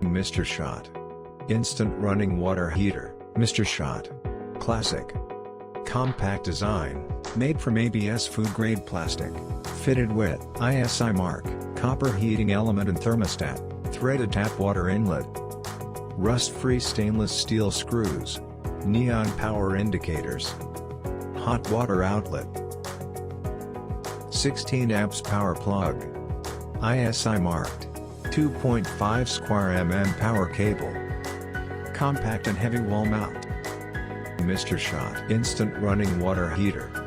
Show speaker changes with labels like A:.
A: Mr.SHOT. Instant running water heater, Mr.SHOT. Classic. Compact design, made from ABS food-grade plastic. Fitted with ISI mark, copper heating element and thermostat, threaded tap water inlet. Rust-free stainless steel screws. Neon power indicators. Hot water outlet. 16 amps power plug. ISI marked. 2.5 square mm power cable. Compact and heavy wall mount. Mr.SHOT instant running water heater.